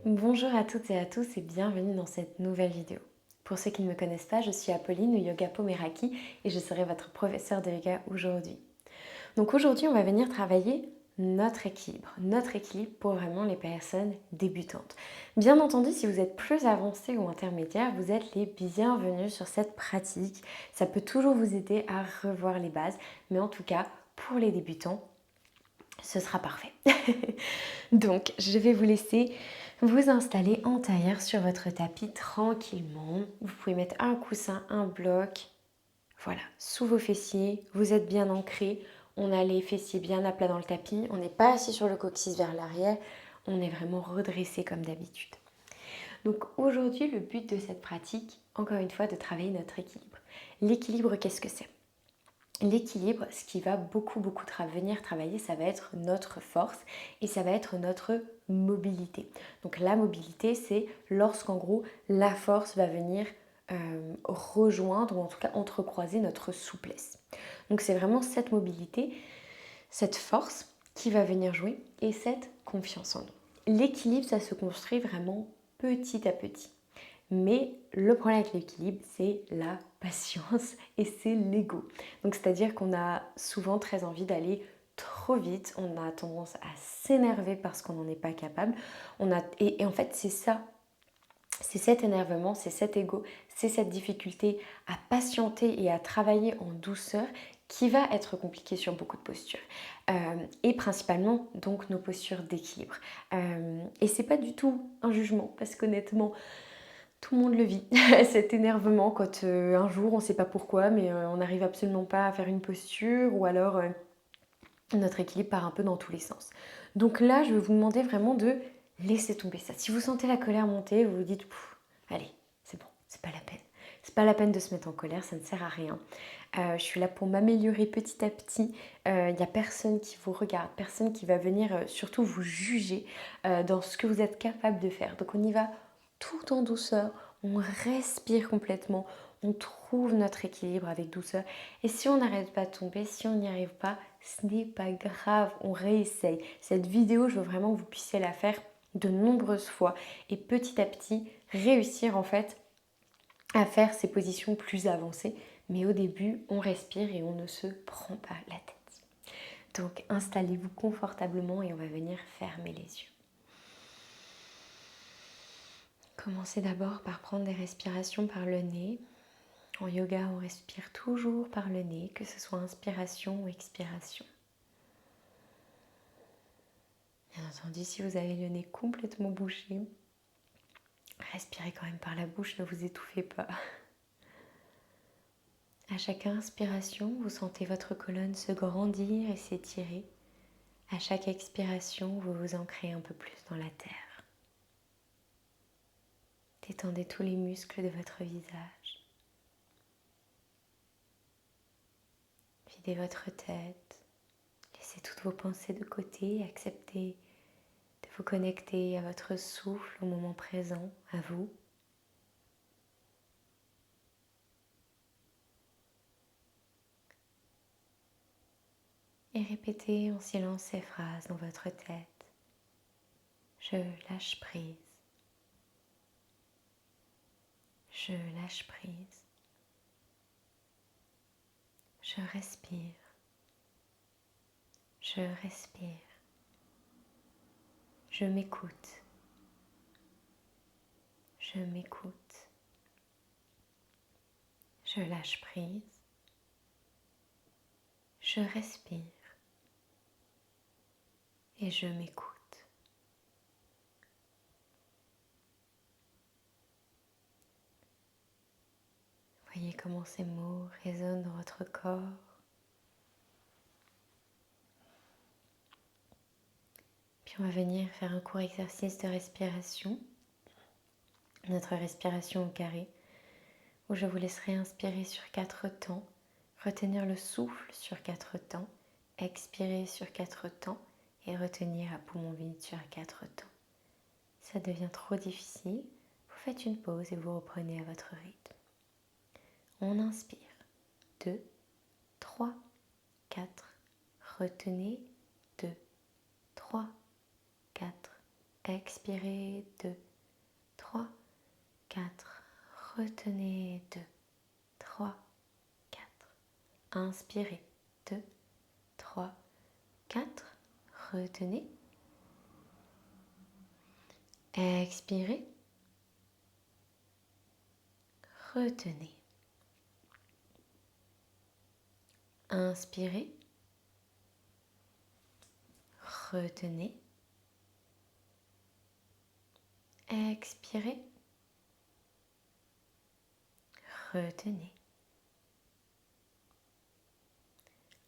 Bonjour à toutes et à tous et bienvenue dans cette nouvelle vidéo. Pour ceux qui ne me connaissent pas, je suis Apolline ou Yoga Pomeraki et je serai votre professeure de yoga aujourd'hui. Donc aujourd'hui, on va venir travailler notre équilibre pour vraiment les personnes débutantes. Bien entendu, si vous êtes plus avancé ou intermédiaire, vous êtes les bienvenus sur cette pratique. Ça peut toujours vous aider à revoir les bases, mais en tout cas, pour les débutants, ce sera parfait. Donc, je vais vous laisser vous installer en tailleur sur votre tapis tranquillement. Vous pouvez mettre un coussin, un bloc, voilà, sous vos fessiers. Vous êtes bien ancré. On a les fessiers bien à plat dans le tapis. On n'est pas assis sur le coccyx vers l'arrière. On est vraiment redressé comme d'habitude. Donc aujourd'hui, le but de cette pratique, encore une fois, de travailler notre équilibre. L'équilibre, qu'est-ce que c'est? L'équilibre, ce qui va beaucoup venir travailler, ça va être notre force et ça va être notre mobilité. Donc la mobilité, c'est lorsqu'en gros la force va venir rejoindre ou en tout cas entrecroiser notre souplesse. Donc c'est vraiment cette mobilité, cette force qui va venir jouer et cette confiance en nous. L'équilibre, ça se construit vraiment petit à petit. Mais le problème avec l'équilibre, c'est la patience et c'est l'ego. Donc c'est-à-dire qu'on a souvent très envie d'aller trop vite, on a tendance à s'énerver parce qu'on n'en est pas capable. Et en fait, c'est ça, c'est cet énervement, c'est cet ego, c'est cette difficulté à patienter et à travailler en douceur qui va être compliqué sur beaucoup de postures. Et principalement donc nos postures d'équilibre. Et c'est pas du tout un jugement parce qu'honnêtement, tout le monde le vit, cet énervement quand un jour on ne sait pas pourquoi mais on n'arrive absolument pas à faire une posture ou alors notre équilibre part un peu dans tous les sens. Donc là je vais vous demander vraiment de laisser tomber ça. Si vous sentez la colère monter, vous vous dites allez, c'est bon, c'est pas la peine. C'est pas la peine de se mettre en colère, ça ne sert à rien. Je suis là pour m'améliorer petit à petit. Il n'y a personne qui vous regarde, personne qui va venir surtout vous juger dans ce que vous êtes capable de faire. Donc on y va tout en douceur, on respire complètement, on trouve notre équilibre avec douceur. Et si on n'arrête pas de tomber, si on n'y arrive pas, ce n'est pas grave, on réessaye. Cette vidéo, je veux vraiment que vous puissiez la faire de nombreuses fois et petit à petit réussir en fait à faire ces positions plus avancées. Mais au début, on respire et on ne se prend pas la tête. Donc installez-vous confortablement et on va venir fermer les yeux. Commencez d'abord par prendre des respirations par le nez. En yoga, on respire toujours par le nez, que ce soit inspiration ou expiration. Bien entendu, si vous avez le nez complètement bouché, respirez quand même par la bouche, ne vous étouffez pas. À chaque inspiration, vous sentez votre colonne se grandir et s'étirer. À chaque expiration, vous vous ancrez un peu plus dans la terre. Détendez tous les muscles de votre visage. Videz votre tête. Laissez toutes vos pensées de côté. Acceptez de vous connecter à votre souffle au moment présent, à vous. Et répétez en silence ces phrases dans votre tête. Je lâche prise. Je lâche prise. Je respire. Je respire. Je m'écoute. Je m'écoute. Je lâche prise. Je respire. Et je m'écoute. Voyez comment ces mots résonnent dans votre corps. Puis on va venir faire un court exercice de respiration. Notre respiration au carré, où je vous laisserai inspirer sur 4 temps, retenir le souffle sur 4 temps, expirer sur 4 temps et retenir à poumon vide sur 4 temps. Si ça devient trop difficile, vous faites une pause et vous reprenez à votre rythme. On inspire. 2, 3, 4. Retenez. 2, 3, 4. Expirez, 2, 3, 4. Retenez, 2, 3, 4. Inspirez, 2, 3, 4. Retenez. Expirez. Retenez. Inspirez. Retenez. Expirez. Retenez.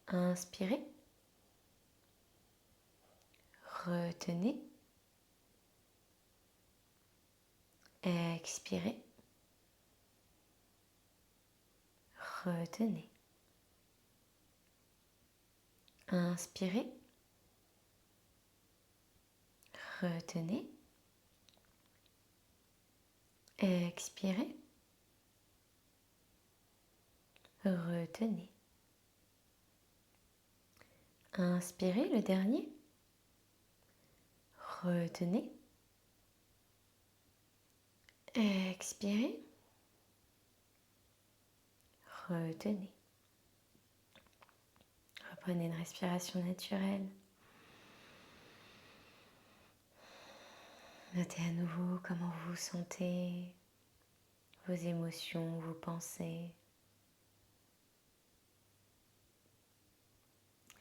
Inspirez. Retenez. Expirez. Retenez. Inspirez. Retenez. Expirez. Retenez. Inspirez le dernier. Retenez. Expirez. Retenez. Reprenez une respiration naturelle. Notez à nouveau comment vous vous sentez, vos émotions, vos pensées.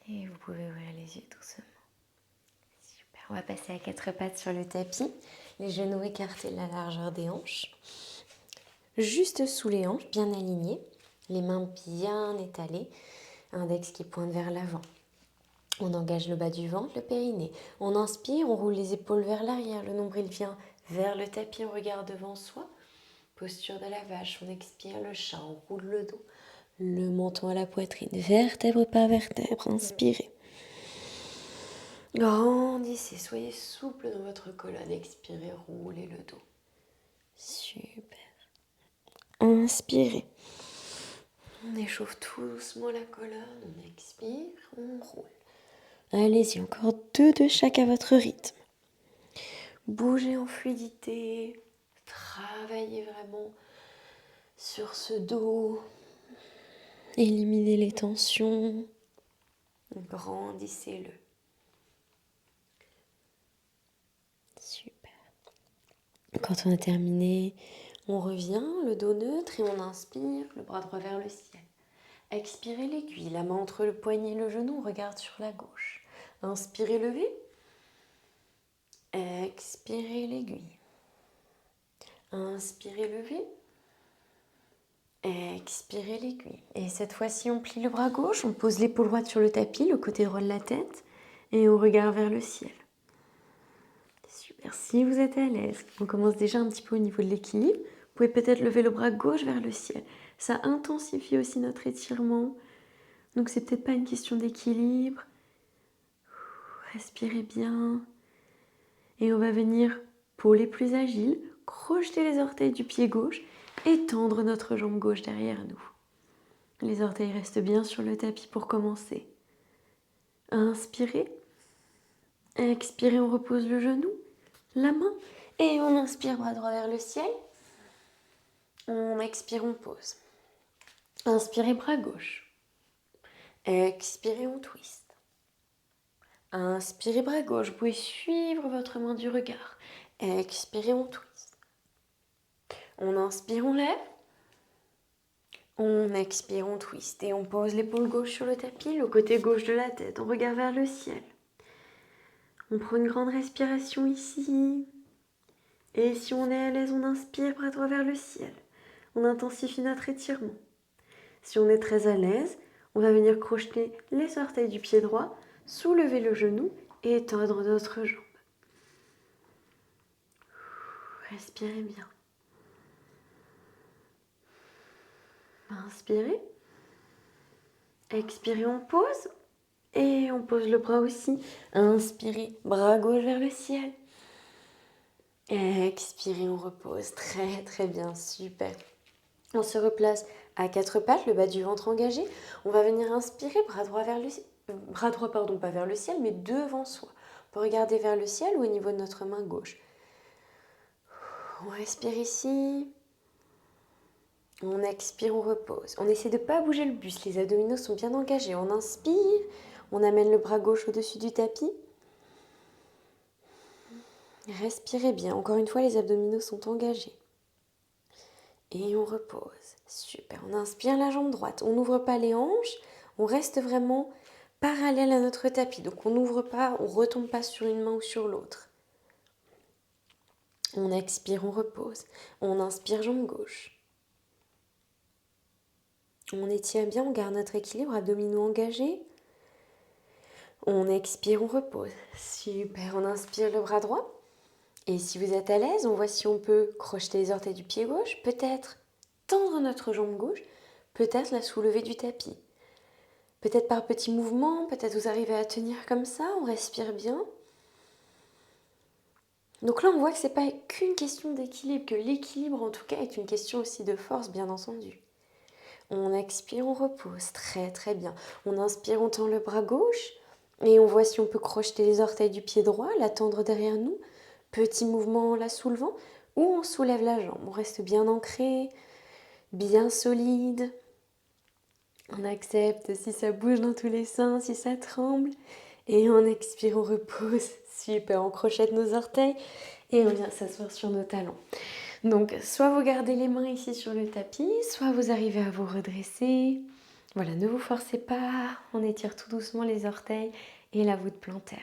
Et vous pouvez ouvrir les yeux doucement. Super, on va passer à 4 pattes sur le tapis. Les genoux écartés de la largeur des hanches. Juste sous les hanches, bien alignés. Les mains bien étalées. Index qui pointe vers l'avant. On engage le bas du ventre, le périnée. On inspire, on roule les épaules vers l'arrière. Le nombril vient vers le tapis, on regarde devant soi. Posture de la vache, on expire le chat, on roule le dos. Le menton à la poitrine, vertèbre par vertèbre, inspirez. Grandissez, soyez souple dans votre colonne, expirez, roulez le dos. Super. Inspirez. On échauffe tout doucement la colonne, on expire, on roule. Allez-y, encore 2 de chaque à votre rythme. Bougez en fluidité, travaillez vraiment sur ce dos, éliminez les tensions, grandissez-le. Super. Quand on a terminé, on revient, le dos neutre et on inspire, le bras droit vers le ciel. Expirez l'aiguille, la main entre le poignet et le genou, on regarde sur la gauche. Inspirez, levez. Expirez l'aiguille. Inspirez, levez. Expirez l'aiguille. Et cette fois-ci, on plie le bras gauche, on pose l'épaule droite sur le tapis, le côté droit de la tête, et on regarde vers le ciel. Super, si vous êtes à l'aise, on commence déjà un petit peu au niveau de l'équilibre. Vous pouvez peut-être lever le bras gauche vers le ciel. Ça intensifie aussi notre étirement. Donc c'est peut-être pas une question d'équilibre. Respirez bien. Et on va venir, pour les plus agiles, crocheter les orteils du pied gauche et tendre notre jambe gauche derrière nous. Les orteils restent bien sur le tapis pour commencer. Inspirez. Expirez, on repose le genou, la main. Et on inspire, bras droit vers le ciel. On expire, on pose. Inspirez, bras gauche. Expirez, on twist. Inspirez, bras gauche. Vous pouvez suivre votre main du regard. Expirez, on twist. On inspire, on lève. On expire, on twist. Et on pose l'épaule gauche sur le tapis, le côté gauche de la tête. On regarde vers le ciel. On prend une grande respiration ici. Et si on est à l'aise, on inspire, bras droit vers le ciel. On intensifie notre étirement. Si on est très à l'aise, on va venir crocheter les orteils du pied droit, soulever le genou et tordre notre jambe. Respirez bien. Inspirez. Expirez, on pose. Et on pose le bras aussi. Inspirez, bras gauche vers le ciel. Expirez, on repose. Très très bien, super. On se replace à 4 pattes, le bas du ventre engagé. On va venir inspirer, bras droit vers le ciel. bras droit, pardon, pas vers le ciel, mais devant soi. On peut regarder vers le ciel ou au niveau de notre main gauche. On respire ici. On expire, on repose. On essaie de ne pas bouger le buste, les abdominaux sont bien engagés. On inspire, on amène le bras gauche au-dessus du tapis. Respirez bien. Encore une fois, les abdominaux sont engagés. Et on repose. Super. On inspire la jambe droite. On n'ouvre pas les hanches. On reste vraiment parallèle à notre tapis. Donc on n'ouvre pas, on ne retombe pas sur une main ou sur l'autre. On expire, on repose. On inspire, jambe gauche. On étire bien, on garde notre équilibre, abdominaux engagés. On expire, on repose. Super. On inspire le bras droit. Et si vous êtes à l'aise, on voit si on peut crocheter les orteils du pied gauche, peut-être tendre notre jambe gauche, peut-être la soulever du tapis. Peut-être par petits mouvements, peut-être vous arrivez à tenir comme ça, on respire bien. Donc là, on voit que ce n'est pas qu'une question d'équilibre, que l'équilibre en tout cas est une question aussi de force, bien entendu. On expire, on repose, très très bien. On inspire, on tend le bras gauche et on voit si on peut crocheter les orteils du pied droit, la tendre derrière nous. Petit mouvement en la soulevant, ou on soulève la jambe. On reste bien ancré, bien solide. On accepte si ça bouge dans tous les sens, si ça tremble. Et on expire, on repose. Super, on crochette nos orteils et on vient s'asseoir sur nos talons. Donc, soit vous gardez les mains ici sur le tapis, soit vous arrivez à vous redresser. Voilà, ne vous forcez pas. On étire tout doucement les orteils et la voûte plantaire.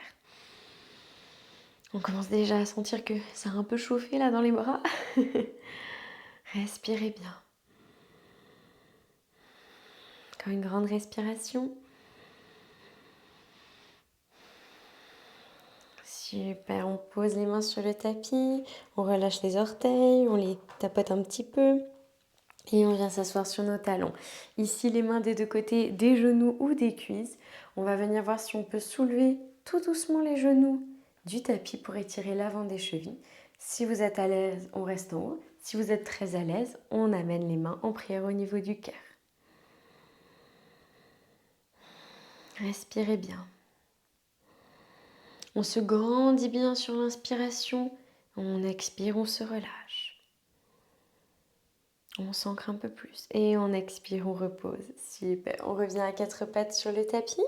On commence déjà à sentir que ça a un peu chauffé là dans les bras. Respirez bien. Encore une grande respiration. Super, on pose les mains sur le tapis, on relâche les orteils, on les tapote un petit peu et on vient s'asseoir sur nos talons. Ici, les mains des deux côtés des genoux ou des cuisses. On va venir voir si on peut soulever tout doucement les genoux du tapis pour étirer l'avant des chevilles. Si vous êtes à l'aise, on reste en haut. Si vous êtes très à l'aise, on amène les mains en prière au niveau du cœur. Respirez bien. On se grandit bien sur l'inspiration. On expire, on se relâche. On s'ancre un peu plus. Et on expire, on repose. Super. On revient à quatre pattes sur le tapis.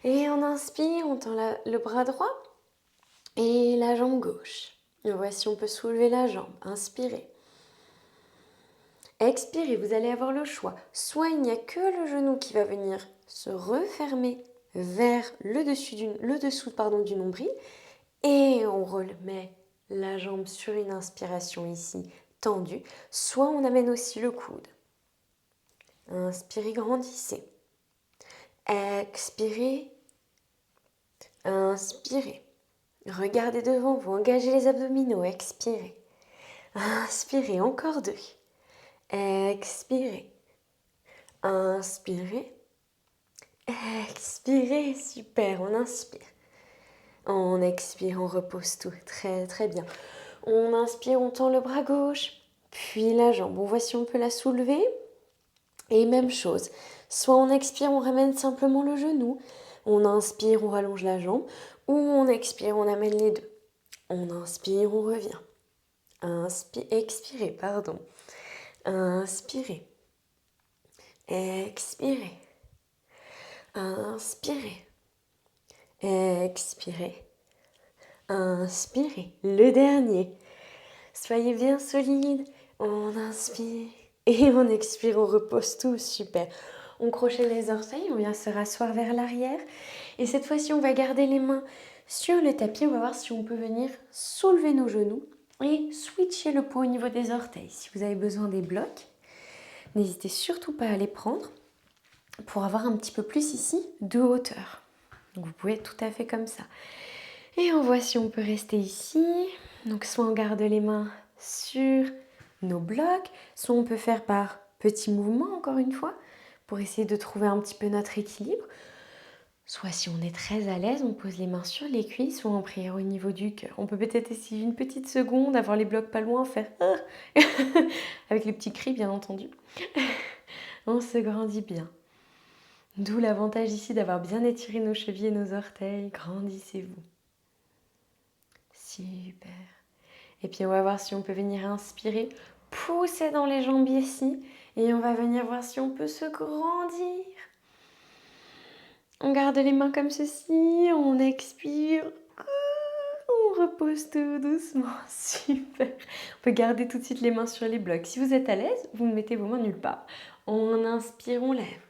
Et on inspire, on tend le bras droit et la jambe gauche. Et voici, on peut soulever la jambe. Inspirez. Expirez, vous allez avoir le choix. Soit il n'y a que le genou qui va venir se refermer vers le dessous du nombril. Et on remet la jambe sur une inspiration ici, tendue. Soit on amène aussi le coude. Inspirez, grandissez. Expirez. Inspirez. Regardez devant vous, engagez les abdominaux. Expirez. Inspirez, encore deux. Expirez. Inspirez. Expirez. Super, on inspire. On expire, on repose tout. Très très bien. On inspire, on tend le bras gauche, puis la jambe. On voit si on peut la soulever. Et même chose. Soit on expire, on ramène simplement le genou. On inspire, on rallonge la jambe. Ou on expire, on amène les deux. On inspire, on revient. Expirez, pardon. Inspirez. Expirez. Inspirez. Expirez. Inspirez. Le dernier. Soyez bien solide. On inspire. Et on expire, on repose tout. Super. On crochette les orteils, on vient se rasseoir vers l'arrière. Et cette fois-ci, on va garder les mains sur le tapis. On va voir si on peut venir soulever nos genoux et switcher le poids au niveau des orteils. Si vous avez besoin des blocs, n'hésitez surtout pas à les prendre pour avoir un petit peu plus ici de hauteur. Donc vous pouvez tout à fait comme ça. Et on voit si on peut rester ici. Donc soit on garde les mains sur nos blocs, soit on peut faire par petits mouvements encore une fois pour essayer de trouver un petit peu notre équilibre. Soit si on est très à l'aise, on pose les mains sur les cuisses ou en prière au niveau du cœur. On peut peut-être essayer une petite seconde, avoir les blocs pas loin, faire avec les petits cris bien entendu. On se grandit bien. D'où l'avantage ici d'avoir bien étiré nos chevilles et nos orteils. Grandissez-vous. Super. Et puis on va voir si on peut venir inspirer, pousser dans les jambes ici. Et on va venir voir si on peut se grandir. On garde les mains comme ceci, on expire. On repose tout doucement. Super. On peut garder tout de suite les mains sur les blocs. Si vous êtes à l'aise, vous mettez vos mains nulle part. On inspire, on lève.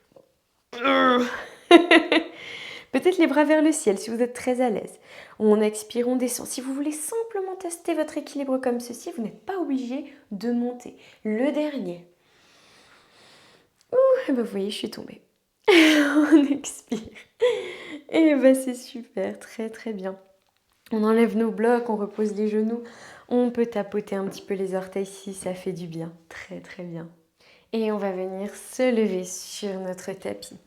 Peut-être les bras vers le ciel si vous êtes très à l'aise. On expire, on descend. Si vous voulez simplement tester votre équilibre comme ceci, vous n'êtes pas obligé de monter. Le dernier. Et ben vous voyez, je suis tombée. On expire. Et ben c'est super, très très bien. On enlève nos blocs, on repose les genoux. On peut tapoter un petit peu les orteils si ça fait du bien. Très très bien. Et on va venir se lever sur notre tapis.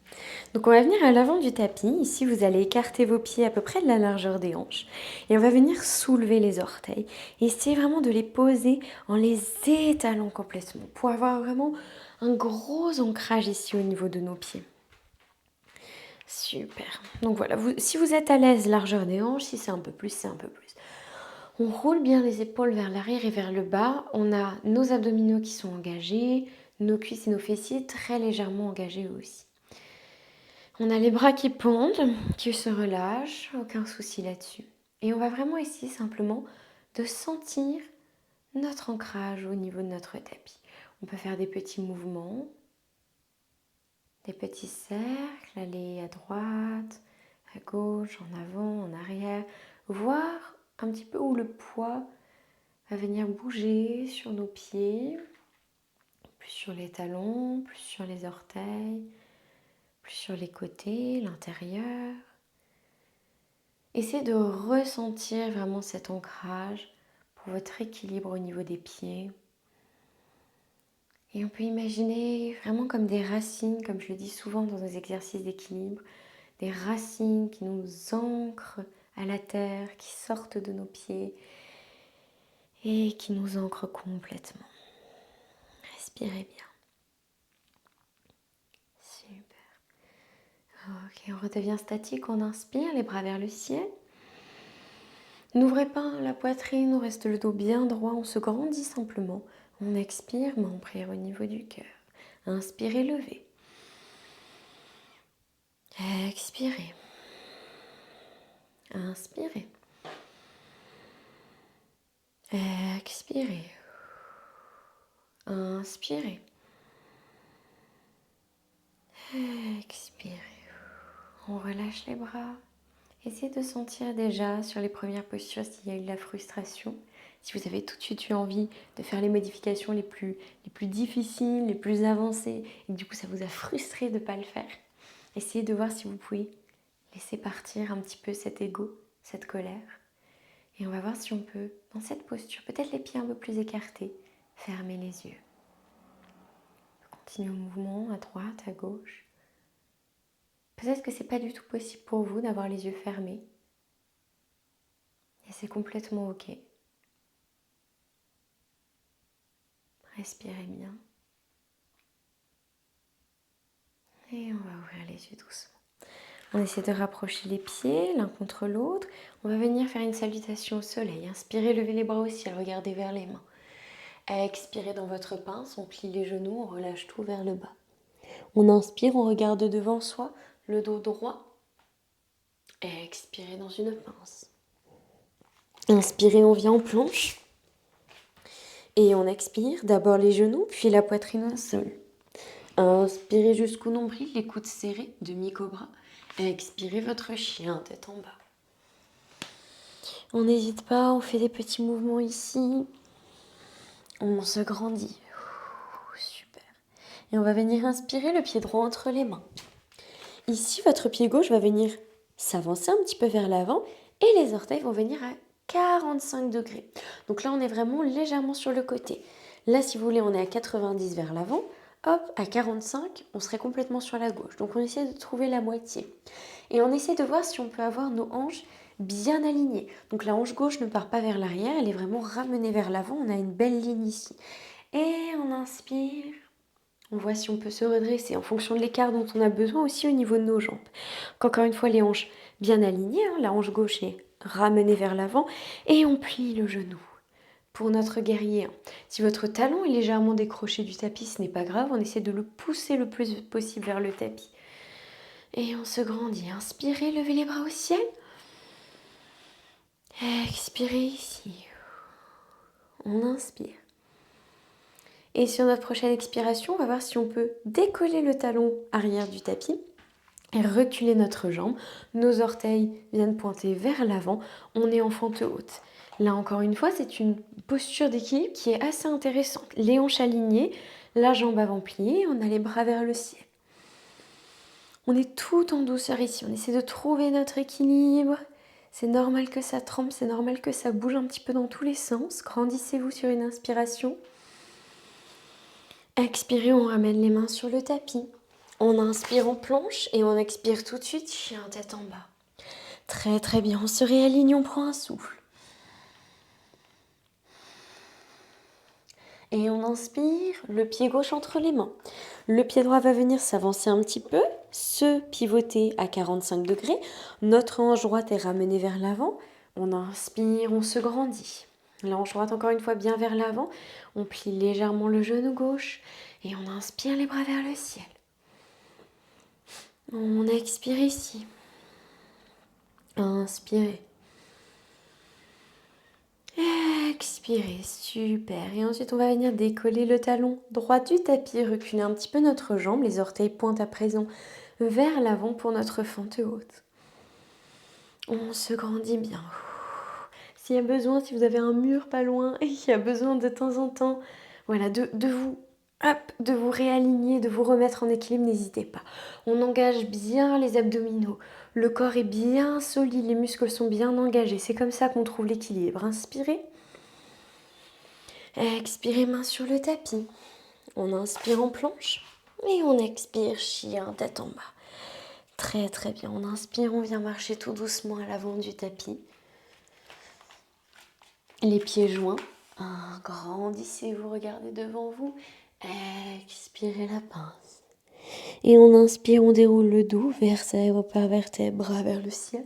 Donc on va venir à l'avant du tapis. Ici, vous allez écarter vos pieds à peu près de la largeur des hanches. Et on va venir soulever les orteils. Et essayer vraiment de les poser en les étalant complètement pour avoir vraiment un gros ancrage ici au niveau de nos pieds. Super. Donc voilà, si vous êtes à l'aise, largeur des hanches. Si c'est un peu plus, c'est un peu plus. On roule bien les épaules vers l'arrière et vers le bas. On a nos abdominaux qui sont engagés, nos cuisses et nos fessiers très légèrement engagés aussi. On a les bras qui pendent, qui se relâchent, aucun souci là-dessus. Et on va vraiment essayer simplement de sentir notre ancrage au niveau de notre tapis. On peut faire des petits mouvements, des petits cercles, aller à droite, à gauche, en avant, en arrière, voir un petit peu où le poids va venir bouger sur nos pieds, plus sur les talons, plus sur les orteils, plus sur les côtés, l'intérieur. Essayez de ressentir vraiment cet ancrage pour votre équilibre au niveau des pieds. Et on peut imaginer vraiment comme des racines, comme je le dis souvent dans nos exercices d'équilibre, des racines qui nous ancrent à la terre, qui sortent de nos pieds et qui nous ancrent complètement. Respirez bien. Super. Ok, on redevient statique, on inspire, les bras vers le ciel. N'ouvrez pas la poitrine, on reste le dos bien droit, on se grandit simplement. On expire, main en prière au niveau du cœur. Inspirez, levez. Expirez. Inspirez. Expirez. Inspirez. Expirez. On relâche les bras. Essayez de sentir déjà sur les premières postures s'il y a eu de la frustration. Si vous avez tout de suite eu envie de faire les modifications les plus difficiles, les plus avancées, et que du coup ça vous a frustré de ne pas le faire, essayez de voir si vous pouvez laisser partir un petit peu cet ego, cette colère. Et on va voir si on peut, dans cette posture, peut-être les pieds un peu plus écartés, fermer les yeux. Continuez au mouvement à droite, à gauche. Peut-être que ce n'est pas du tout possible pour vous d'avoir les yeux fermés. Et c'est complètement ok. Respirez bien. Et on va ouvrir les yeux doucement. On essaie de rapprocher les pieds l'un contre l'autre. On va venir faire une salutation au soleil. Inspirez, levez les bras au ciel, regardez vers les mains. Expirez dans votre pince, on plie les genoux, on relâche tout vers le bas. On inspire, on regarde devant soi, le dos droit. Expirez dans une pince. Inspirez, on vient en planche. Et on expire, d'abord les genoux, puis la poitrine au sol. Inspirez jusqu'au nombril, les coudes serrés, demi-cobra. Expirez votre chien, tête en bas. On n'hésite pas, on fait des petits mouvements ici. On se grandit. Super. Et on va venir inspirer le pied droit entre les mains. Ici, votre pied gauche va venir s'avancer un petit peu vers l'avant et les orteils vont venir à 45 degrés. Donc là, on est vraiment légèrement sur le côté. Là, si vous voulez, on est à 90 vers l'avant. Hop, à 45, on serait complètement sur la gauche. Donc on essaie de trouver la moitié. Et on essaie de voir si on peut avoir nos hanches bien alignées. Donc la hanche gauche ne part pas vers l'arrière, elle est vraiment ramenée vers l'avant. On a une belle ligne ici. Et on inspire, On voit si on peut se redresser en fonction de l'écart dont on a besoin aussi au niveau de nos jambes. Donc, encore une fois, les hanches bien alignées, hein, la hanche gauche est ramenée vers l'avant et on plie le genou. Pour notre guerrier, hein. Si votre talon est légèrement décroché du tapis, ce n'est pas grave, on essaie de le pousser le plus possible vers le tapis. Et on se grandit. Inspirez, levez les bras au ciel. Expirez ici. On inspire. Et sur notre prochaine expiration, on va voir si on peut décoller le talon arrière du tapis et reculer notre jambe. Nos orteils viennent pointer vers l'avant. On est en fente haute. Là, encore une fois, c'est une posture d'équilibre qui est assez intéressante. Les hanches alignées, la jambe avant pliée, on a les bras vers le ciel. On est tout en douceur ici. On essaie de trouver notre équilibre. C'est normal que ça tremble, c'est normal que ça bouge un petit peu dans tous les sens. Grandissez-vous sur une inspiration. Expirez, on ramène les mains sur le tapis. On inspire en planche et on expire tout de suite, chien tête en bas. Très très bien, on se réaligne, on prend un souffle. Et on inspire, le pied gauche entre les mains. Le pied droit va venir s'avancer un petit peu, se pivoter à 45 degrés. Notre hanche droite est ramenée vers l'avant. On inspire, on se grandit. La hanche droite encore une fois bien vers l'avant. On plie légèrement le genou gauche et on inspire les bras vers le ciel. On expire ici. Inspirez. Expirez, super. Et ensuite, on va venir décoller le talon droit du tapis, reculer un petit peu notre jambe. Les orteils pointent à présent vers l'avant pour notre fente haute. On se grandit bien. S'il y a besoin, si vous avez un mur pas loin et qu'il y a besoin de temps en temps, voilà, de vous réaligner, de vous remettre en équilibre, n'hésitez pas. On engage bien les abdominaux. Le corps est bien solide, les muscles sont bien engagés. C'est comme ça qu'on trouve l'équilibre. Inspirez. Expirez, main sur le tapis. On inspire en planche et on expire, chien, tête en bas. Très très bien. On inspire, on vient marcher tout doucement à l'avant du tapis. Les pieds joints. Grandissez-vous, regardez devant vous. Expirez la pince. Et on inspire, on déroule le dos, vertèbre par vertèbre, bras vers le ciel.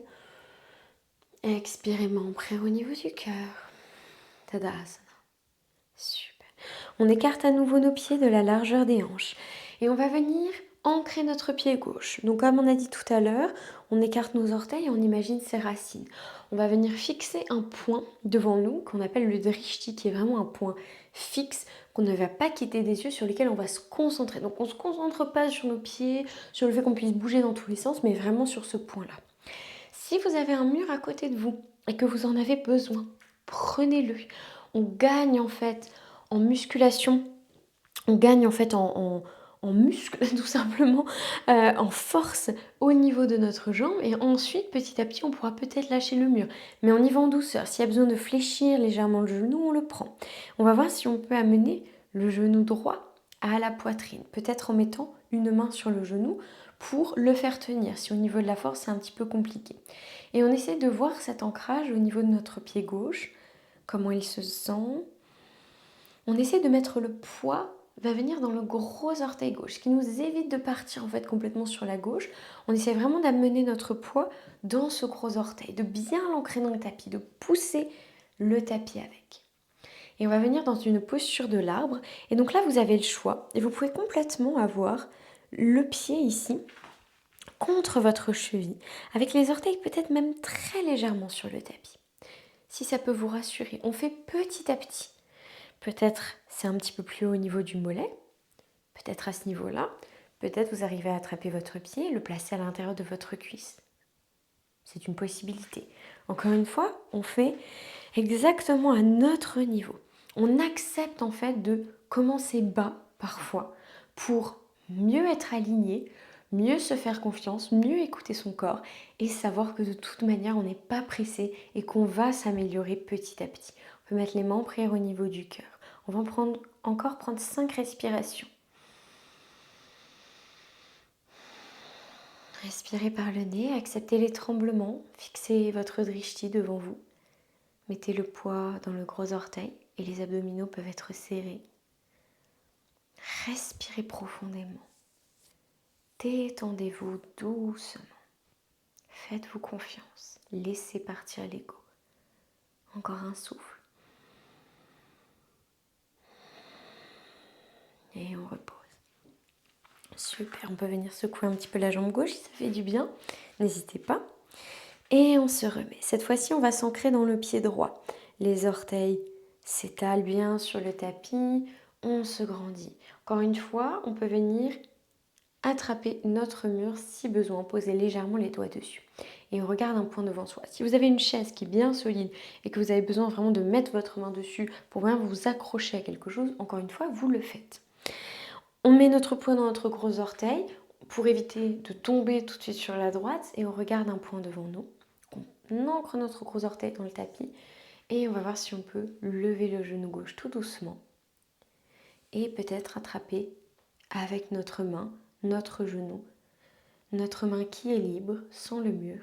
Expirez, main près au niveau du cœur. Tadasana. Super. On écarte à nouveau nos pieds de la largeur des hanches. Et on va venir ancrer notre pied gauche. Donc comme on a dit tout à l'heure, on écarte nos orteils et on imagine ses racines. On va venir fixer un point devant nous qu'on appelle le drishti, qui est vraiment un point fixe qu'on ne va pas quitter des yeux, sur lequel on va se concentrer. Donc on ne se concentre pas sur nos pieds, sur le fait qu'on puisse bouger dans tous les sens, mais vraiment sur ce point-là. Si vous avez un mur à côté de vous et que vous en avez besoin, prenez-le. On gagne en fait en musculation, on gagne en fait en muscle tout simplement, en force au niveau de notre jambe, et ensuite petit à petit on pourra peut-être lâcher le mur, mais on y va en douceur. S'il y a besoin de fléchir légèrement le genou, on le prend. On va voir si on peut amener le genou droit à la poitrine, peut-être en mettant une main sur le genou pour le faire tenir, si au niveau de la force c'est un petit peu compliqué. Et on essaie de voir cet ancrage au niveau de notre pied gauche, comment il se sent. On essaie de mettre le poids, va venir dans le gros orteil gauche, ce qui nous évite de partir en fait complètement sur la gauche. On essaie vraiment d'amener notre poids dans ce gros orteil, de bien l'ancrer dans le tapis, de pousser le tapis avec. Et on va venir dans une posture de l'arbre. Et donc là, vous avez le choix. Et vous pouvez complètement avoir le pied ici contre votre cheville, avec les orteils peut-être même très légèrement sur le tapis. Si ça peut vous rassurer, on fait petit à petit. Peut-être c'est un petit peu plus haut au niveau du mollet, peut-être à ce niveau-là, peut-être vous arrivez à attraper votre pied et le placer à l'intérieur de votre cuisse. C'est une possibilité. Encore une fois, on fait exactement à notre niveau. On accepte en fait de commencer bas parfois pour mieux être aligné, mieux se faire confiance, mieux écouter son corps et savoir que de toute manière on n'est pas pressé et qu'on va s'améliorer petit à petit. On peut mettre les mains en prière au niveau du cœur. On va encore prendre 5 respirations. Respirez par le nez, acceptez les tremblements, fixez votre drishti devant vous. Mettez le poids dans le gros orteil et les abdominaux peuvent être serrés. Respirez profondément. Détendez-vous doucement. Faites-vous confiance. Laissez partir l'ego. Encore un souffle. Et on repose. Super, on peut venir secouer un petit peu la jambe gauche si ça fait du bien. N'hésitez pas. Et on se remet. Cette fois-ci, on va s'ancrer dans le pied droit. Les orteils s'étalent bien sur le tapis. On se grandit. Encore une fois, on peut venir attraper notre mur si besoin, poser légèrement les doigts dessus. Et on regarde un point devant soi. Si vous avez une chaise qui est bien solide et que vous avez besoin vraiment de mettre votre main dessus pour vraiment vous accrocher à quelque chose, encore une fois, vous le faites. On met notre poing dans notre gros orteil pour éviter de tomber tout de suite sur la droite et on regarde un point devant nous. On ancre notre gros orteil dans le tapis et on va voir si on peut lever le genou gauche tout doucement et peut-être attraper avec notre main notre genou, notre main qui est libre, sans le mur.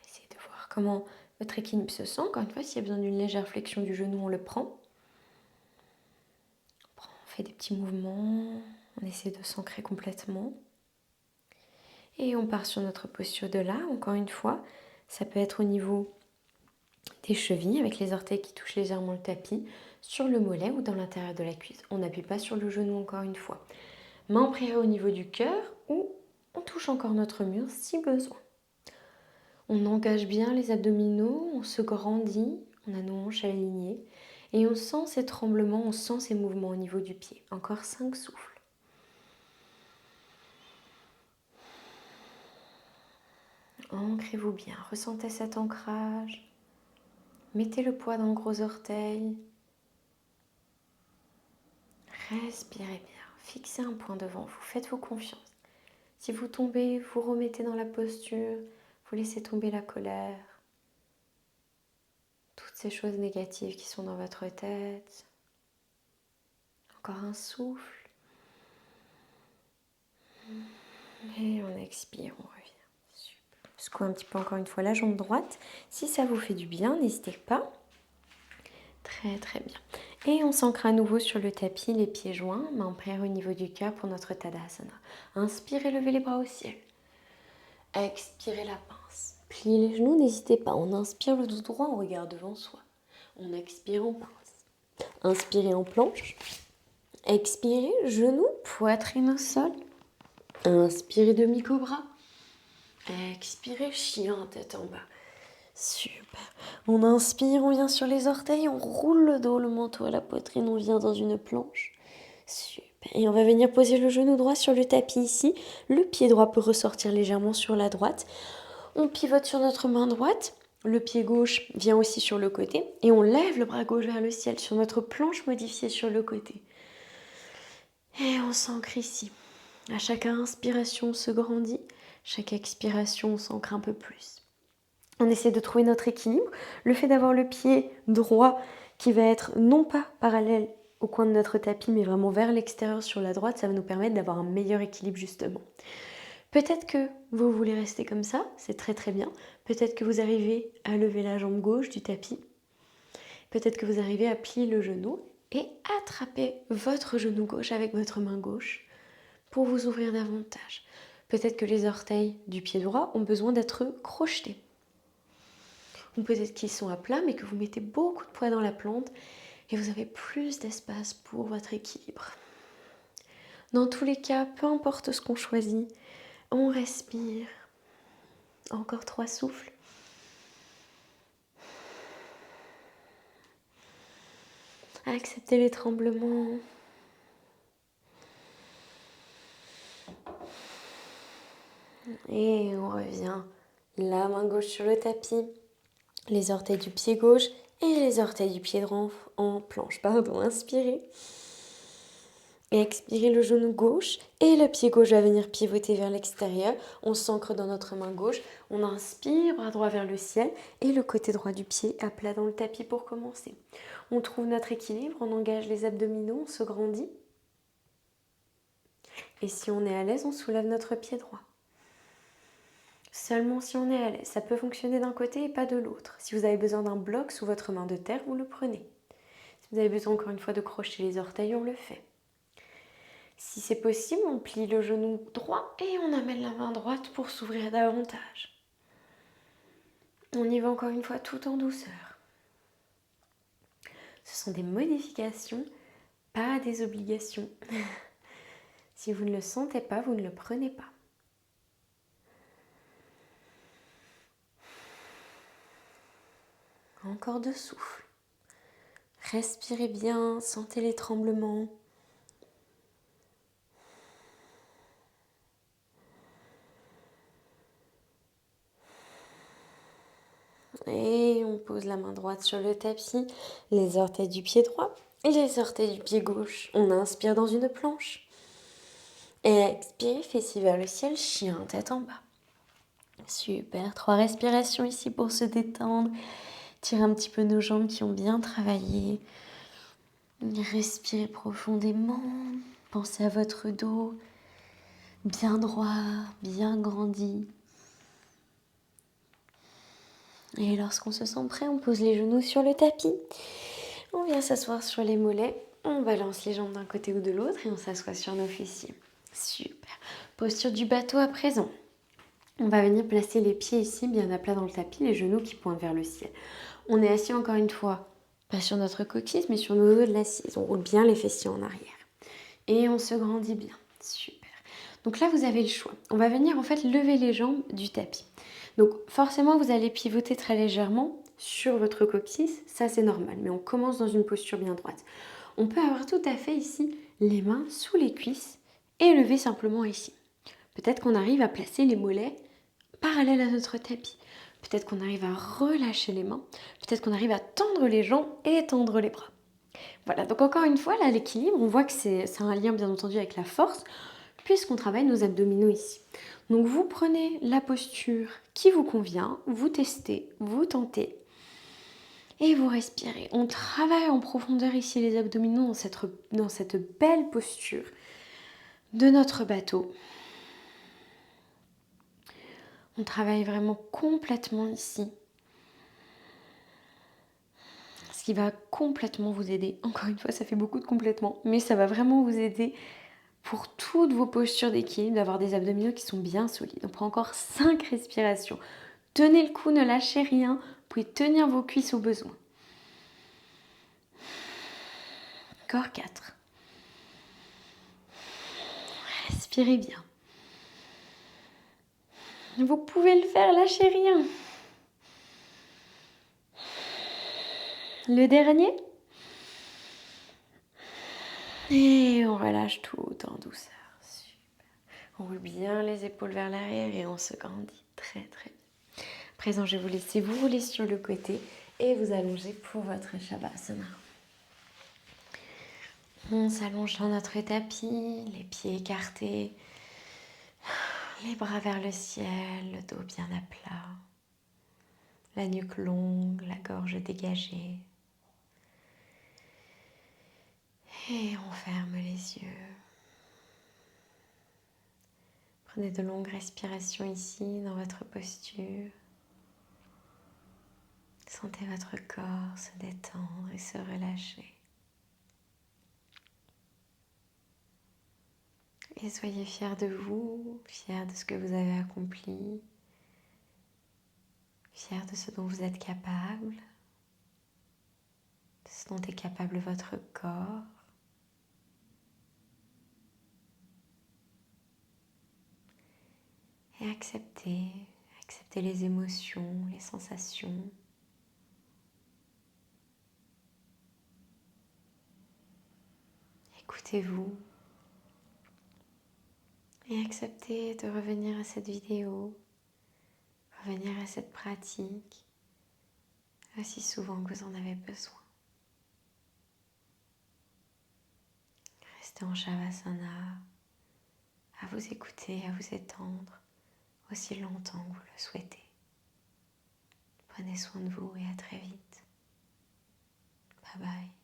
Essayez de voir comment votre équilibre se sent. Encore une fois, s'il y a besoin d'une légère flexion du genou, on le prend. On fait des petits mouvements, on essaie de s'ancrer complètement. Et on part sur notre posture de là, encore une fois. Ça peut être au niveau des chevilles, avec les orteils qui touchent légèrement le tapis, sur le mollet ou dans l'intérieur de la cuisse. On n'appuie pas sur le genou encore une fois. Main en prière au niveau du cœur ou on touche encore notre mur si besoin. On engage bien les abdominaux, on se grandit, on a nos hanches alignées et on sent ces tremblements, on sent ces mouvements au niveau du pied. Encore 5 souffles. Ancrez-vous bien, ressentez cet ancrage. Mettez le poids dans le gros orteil. Respirez bien, fixez un point devant vous, faites-vous confiance. Si vous tombez, vous remettez dans la posture, vous laissez tomber la colère, toutes ces choses négatives qui sont dans votre tête. Encore un souffle. Et on expire, on revient. Super. Secouez un petit peu encore une fois la jambe droite. Si ça vous fait du bien, n'hésitez pas. Très très bien. Et on s'ancre à nouveau sur le tapis, les pieds joints, main en prière au niveau du cœur pour notre Tadasana. Inspirez, levez les bras au ciel. Expirez la pince. Pliez les genoux, n'hésitez pas. On inspire le dos droit, on regarde devant soi. On expire en pince. Inspirez en planche. Expirez, genoux, poitrine au sol. Inspirez demi-cobra. Expirez, chien, tête en bas. Super. On inspire, on vient sur les orteils, on roule le dos, le menton à la poitrine, on vient dans une planche. Super. Et on va venir poser le genou droit sur le tapis ici. Le pied droit peut ressortir légèrement sur la droite. On pivote sur notre main droite. Le pied gauche vient aussi sur le côté. Et on lève le bras gauche vers le ciel sur notre planche modifiée sur le côté. Et on s'ancre ici. À chaque inspiration, on se grandit. Chaque expiration, on s'ancre un peu plus. On essaie de trouver notre équilibre. Le fait d'avoir le pied droit qui va être non pas parallèle au coin de notre tapis, mais vraiment vers l'extérieur sur la droite, ça va nous permettre d'avoir un meilleur équilibre justement. Peut-être que vous voulez rester comme ça, c'est très très bien. Peut-être que vous arrivez à lever la jambe gauche du tapis. Peut-être que vous arrivez à plier le genou et attraper votre genou gauche avec votre main gauche pour vous ouvrir davantage. Peut-être que les orteils du pied droit ont besoin d'être crochetés. Ou peut-être qu'ils sont à plat, mais que vous mettez beaucoup de poids dans la plante et vous avez plus d'espace pour votre équilibre. Dans tous les cas, peu importe ce qu'on choisit, on respire. Encore 3 souffles. Acceptez les tremblements. Et on revient. La main gauche sur le tapis. Les orteils du pied gauche et les orteils du pied droit en planche. Inspirez. Et expirez le genou gauche et le pied gauche va venir pivoter vers l'extérieur. On s'ancre dans notre main gauche. On inspire, bras droit vers le ciel et le côté droit du pied à plat dans le tapis pour commencer. On trouve notre équilibre, on engage les abdominaux, on se grandit. Et si on est à l'aise, on soulève notre pied droit. Seulement si on est à l'aise. Ça peut fonctionner d'un côté et pas de l'autre. Si vous avez besoin d'un bloc sous votre main de terre, vous le prenez. vous avez besoin encore une fois de crocher les orteils, on le fait. Si c'est possible, on plie le genou droit et on amène la main droite pour s'ouvrir davantage. On y va encore une fois tout en douceur. Ce sont des modifications, pas des obligations. Si vous ne le sentez pas, vous ne le prenez pas. Encore 2 souffles. Respirez bien, sentez les tremblements. Et on pose la main droite sur le tapis, les orteils du pied droit et les orteils du pied gauche. On inspire dans une planche. Et expirez, fessiers vers le ciel, chien, tête en bas. Super, 3 respirations ici pour se détendre. Tirez un petit peu nos jambes qui ont bien travaillé. Respirez profondément. Pensez à votre dos, bien droit, bien grandi. Et lorsqu'on se sent prêt, on pose les genoux sur le tapis. On vient s'asseoir sur les mollets. On balance les jambes d'un côté ou de l'autre et on s'assoit sur nos fessiers. Super. Posture du bateau à présent. On va venir placer les pieds ici, bien à plat dans le tapis, les genoux qui pointent vers le ciel. On est assis encore une fois, pas sur notre coquille, mais sur nos os de l'assise. On roule bien les fessiers en arrière. Et on se grandit bien. Super. Donc là, vous avez le choix. On va venir en fait lever les jambes du tapis. Donc forcément, vous allez pivoter très légèrement sur votre coquille. Ça, c'est normal. Mais on commence dans une posture bien droite. On peut avoir tout à fait ici les mains sous les cuisses et lever simplement ici. Peut-être qu'on arrive à placer les mollets parallèles à notre tapis. Peut-être qu'on arrive à relâcher les mains. Peut-être qu'on arrive à tendre les jambes et tendre les bras. Voilà, donc encore une fois, là, l'équilibre, on voit que c'est un lien bien entendu avec la force, puisqu'on travaille nos abdominaux ici. Donc vous prenez la posture qui vous convient, vous testez, vous tentez, et vous respirez. On travaille en profondeur ici les abdominaux dans cette belle posture de notre bateau. On travaille vraiment complètement ici. Ce qui va complètement vous aider. Encore une fois, ça fait beaucoup de complètement, mais ça va vraiment vous aider pour toutes vos postures d'équilibre, d'avoir des abdominaux qui sont bien solides. On prend encore 5 respirations. Tenez le coup, ne lâchez rien. Vous pouvez tenir vos cuisses au besoin. Encore 4. Respirez bien. Vous pouvez le faire, lâchez rien. Le dernier. Et on relâche tout en douceur. Super. On roule bien les épaules vers l'arrière et on se grandit très très bien. À présent, je vais vous laisser vous rouler sur le côté et vous allonger pour votre Shavasana. On s'allonge dans notre tapis, les pieds écartés, les bras vers le ciel, le dos bien à plat, la nuque longue, la gorge dégagée. Et on ferme les yeux. Prenez de longues respirations ici dans votre posture. Sentez votre corps se détendre et se relâcher. Et soyez fiers de vous, fiers de ce que vous avez accompli, fiers de ce dont vous êtes capable, de ce dont est capable votre corps. Et acceptez les émotions, les sensations. Écoutez-vous et acceptez de revenir à cette vidéo, revenir à cette pratique aussi souvent que vous en avez besoin. Restez en Shavasana, à vous écouter, à vous étendre aussi longtemps que vous le souhaitez. Prenez soin de vous et à très vite. Bye bye.